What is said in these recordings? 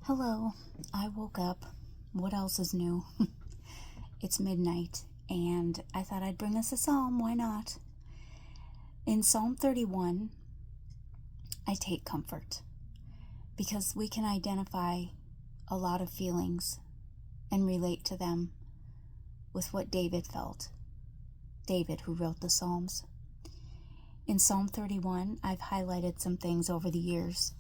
Hello, I woke up. What else is new? It's midnight, and I thought I'd bring us a psalm. Why not? In Psalm 31, I take comfort because we can identify a lot of feelings and relate to them with what David felt. David, who wrote the Psalms. In Psalm 31, I've highlighted some things over the years.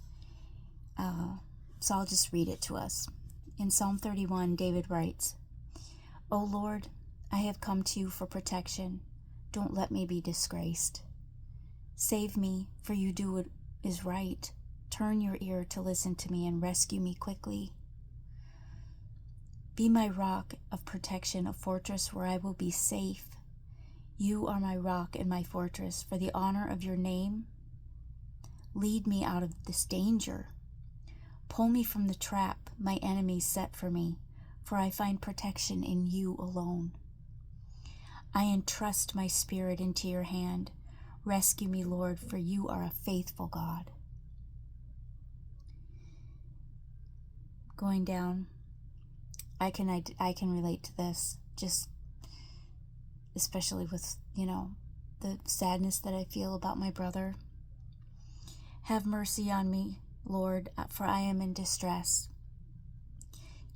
So I'll just read it to us. In Psalm 31, David writes, "O Lord, I have come to you for protection. Don't let me be disgraced. Save me, for you do what is right. Turn your ear to listen to me and rescue me quickly. Be my rock of protection, a fortress where I will be safe. You are my rock and my fortress. For the honor of your name, lead me out of this danger. Pull me from the trap my enemies set for me, for I find protection in you alone. I entrust my spirit into your hand. Rescue me, Lord, for you are a faithful God." Going down, I can relate to this, just especially with, the sadness that I feel about my brother. Have mercy on me, Lord, for I am in distress.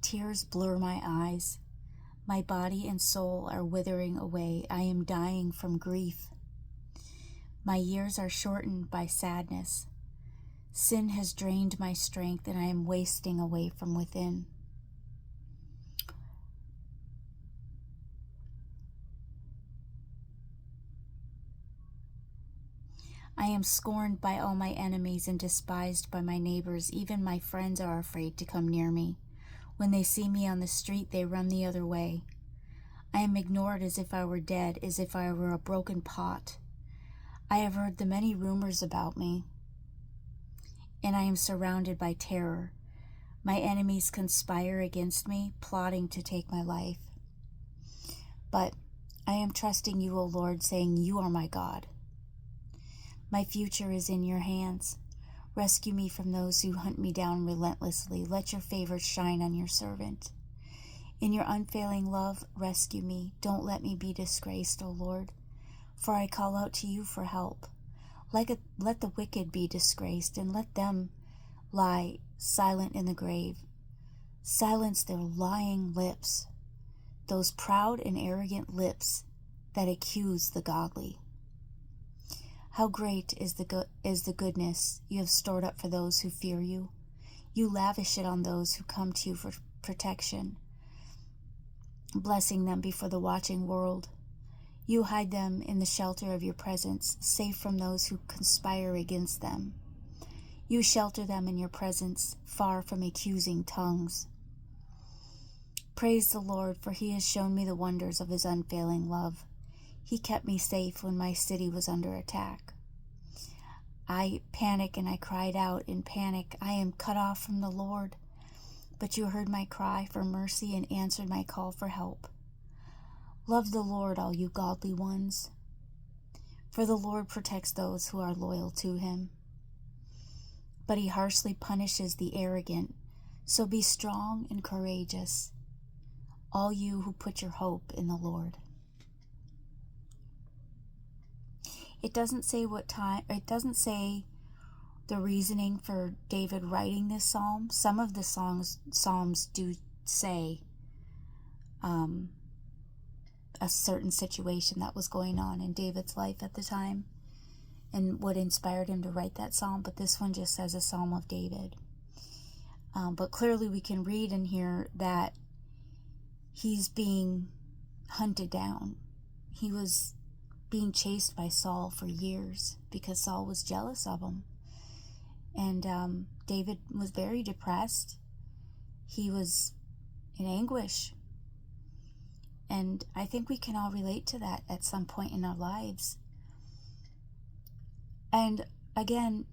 Tears blur my eyes. My body and soul are withering away. I am dying from grief. My years are shortened by sadness. Sin has drained my strength, and I am wasting away from within. I am scorned by all my enemies and despised by my neighbors. Even my friends are afraid to come near me. When they see me on the street, they run the other way. I am ignored as if I were dead, as if I were a broken pot. I have heard the many rumors about me, and I am surrounded by terror. My enemies conspire against me, plotting to take my life. But I am trusting you, O Lord, saying, "You are my God." My future is in your hands. Rescue me from those who hunt me down relentlessly. Let your favor shine on your servant. In your unfailing love, rescue me. Don't let me be disgraced, O Lord, for I call out to you for help. Let the wicked be disgraced, and let them lie silent in the grave. Silence their lying lips, those proud and arrogant lips that accuse the godly. How great is the goodness you have stored up for those who fear you. You lavish it on those who come to you for protection, blessing them before the watching world. You hide them in the shelter of your presence, safe from those who conspire against them. You shelter them in your presence, far from accusing tongues. Praise the Lord, for he has shown me the wonders of his unfailing love. He kept me safe when my city was under attack. I panicked and I cried out in panic, "I am cut off from the Lord." But you heard my cry for mercy and answered my call for help. Love the Lord, all you godly ones, for the Lord protects those who are loyal to him. But he harshly punishes the arrogant, so be strong and courageous, all you who put your hope in the Lord. It doesn't say the reasoning for David writing this psalm. Some of the psalms do say a certain situation that was going on in David's life at the time and what inspired him to write that psalm, but this one just says a psalm of David. But clearly we can read in here that he's being hunted down. He was being chased by Saul for years because Saul was jealous of him. And David was very depressed. He was in anguish. And I think we can all relate to that at some point in our lives. And again,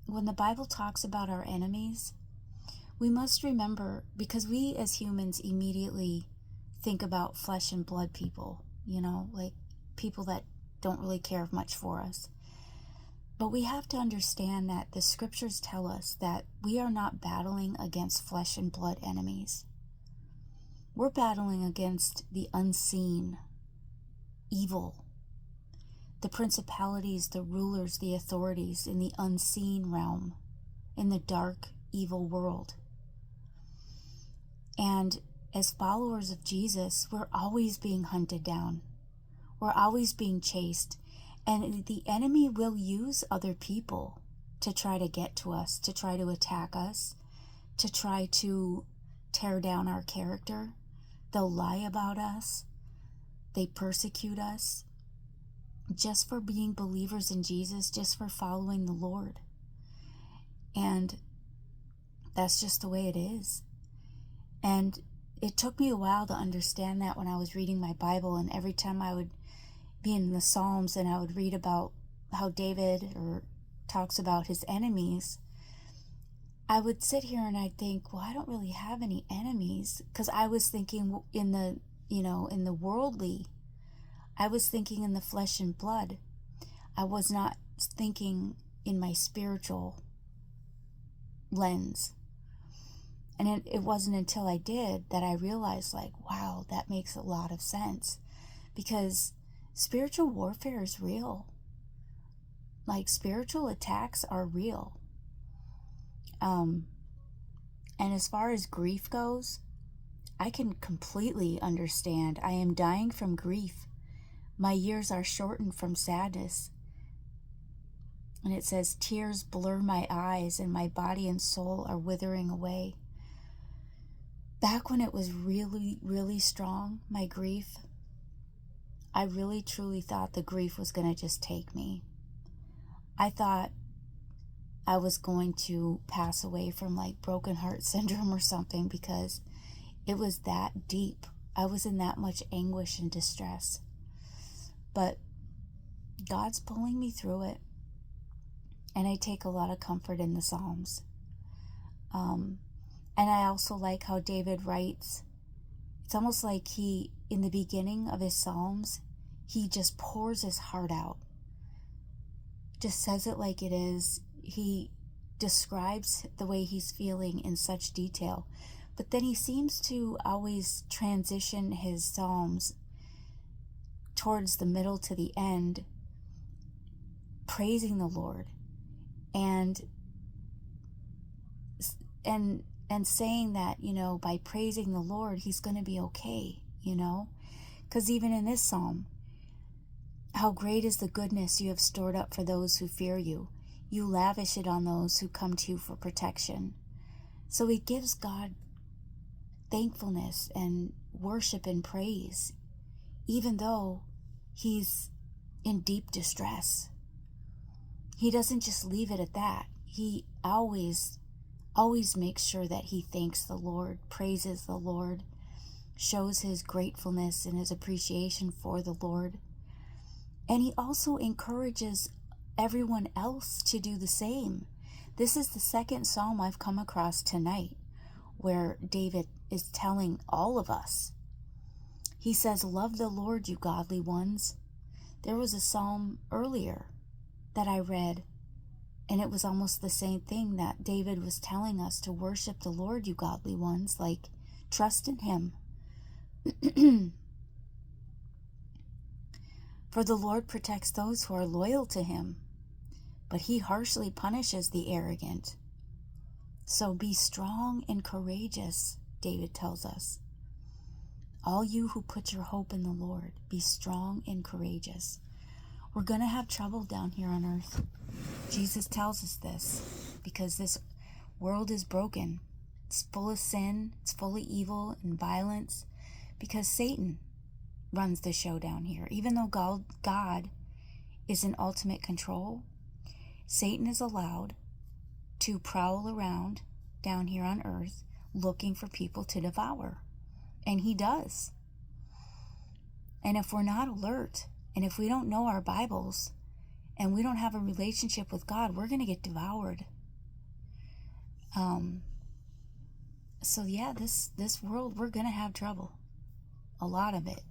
when the Bible talks about our enemies, we must remember, because we as humans immediately think about flesh and blood people, like people that don't really care much for us. But we have to understand that the scriptures tell us that we are not battling against flesh and blood enemies. We're battling against the unseen evil, the principalities, the rulers, the authorities in the unseen realm, in the dark, evil world. And as followers of Jesus, we're always being hunted down. We're always being chased. And the enemy will use other people to try to get to us, to try to attack us, to try to tear down our character. They'll lie about us. They persecute us just for being believers in Jesus, just for following the Lord. And that's just the way it is. And it took me a while to understand that when I was reading my Bible, and every time I would be in the Psalms and I would read about how David talks about his enemies, I would sit here and I'd think, well, I don't really have any enemies, because I was thinking in the worldly, I was thinking in the flesh and blood. I was not thinking in my spiritual lens. And it wasn't until I did that I realized, like, wow, that makes a lot of sense. Because spiritual warfare is real. Like, spiritual attacks are real. And as far as grief goes, I can completely understand. I am dying from grief. My years are shortened from sadness. And it says, tears blur my eyes and my body and soul are withering away. Back when it was really, really strong, my grief, I really truly thought the grief was going to just take me. I thought I was going to pass away from like broken heart syndrome or something, because it was that deep. I was in that much anguish and distress. But God's pulling me through it. And I take a lot of comfort in the Psalms. And I also like how David writes. It's almost like in the beginning of his Psalms, he just pours his heart out. Just says it like it is. He describes the way he's feeling in such detail. But then he seems to always transition his Psalms towards the middle to the end, praising the Lord and saying that, by praising the Lord, he's going to be okay, because even in this psalm, how great is the goodness you have stored up for those who fear you. You lavish it on those who come to you for protection. So he gives God thankfulness and worship and praise, even though he's in deep distress. He doesn't just leave it at that. He always makes sure that he thanks the Lord, praises the Lord, shows his gratefulness and his appreciation for the Lord. And he also encourages everyone else to do the same. This is the second psalm I've come across tonight where David is telling all of us. He says, love the Lord, you godly ones. There was a psalm earlier that I read, and it was almost the same thing, that David was telling us to worship the Lord, you godly ones, like trust in him. For the Lord protects those who are loyal to him, but he harshly punishes the arrogant. So be strong and courageous, David tells us. All you who put your hope in the Lord, be strong and courageous. We're going to have trouble down here on earth. Jesus tells us this because this world is broken. It's full of sin. It's full of evil and violence because Satan runs the show down here. Even though God is in ultimate control, Satan is allowed to prowl around down here on earth looking for people to devour. And he does. And if we're not alert, and if we don't know our Bibles, and we don't have a relationship with God, we're going to get devoured. So yeah, this world, we're going to have trouble. A lot of it.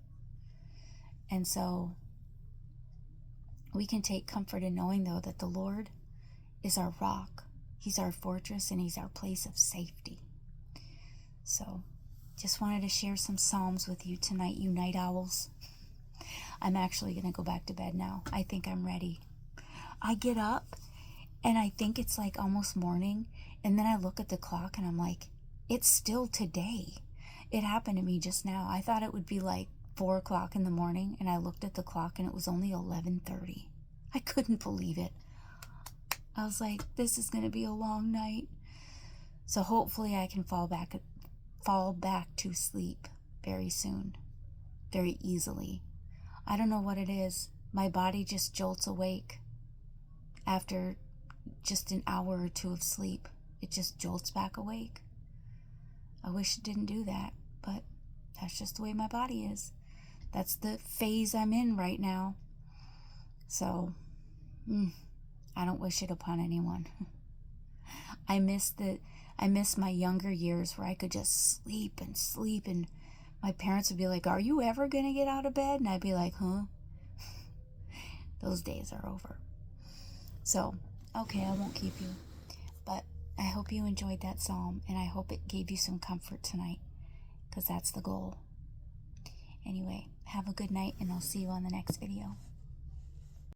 And so We can take comfort in knowing, though, that the Lord is our rock. He's our fortress, and He's our place of safety. So, just wanted to share some Psalms with you tonight, you night owls. I'm actually going to go back to bed now. I think I'm ready. I get up, and I think it's like almost morning, and then I look at the clock, and I'm like, it's still today. It happened to me just now. I thought it would be like 4 o'clock in the morning, and I looked at the clock, and it was only 11:30. I couldn't believe it. I was like, this is going to be a long night. So hopefully I can fall back to sleep very soon, very easily. I don't know what it is. My body just jolts awake after just an hour or two of sleep. It just jolts back awake. I wish it didn't do that, but that's just the way my body is. That's the phase I'm in right now. So, I don't wish it upon anyone. I miss my younger years where I could just sleep, and my parents would be like, "Are you ever going to get out of bed?" And I'd be like, "Huh?" Those days are over. So, okay, I won't keep you. But I hope you enjoyed that psalm, and I hope it gave you some comfort tonight, because that's the goal. Anyway, have a good night, and I'll see you on the next video.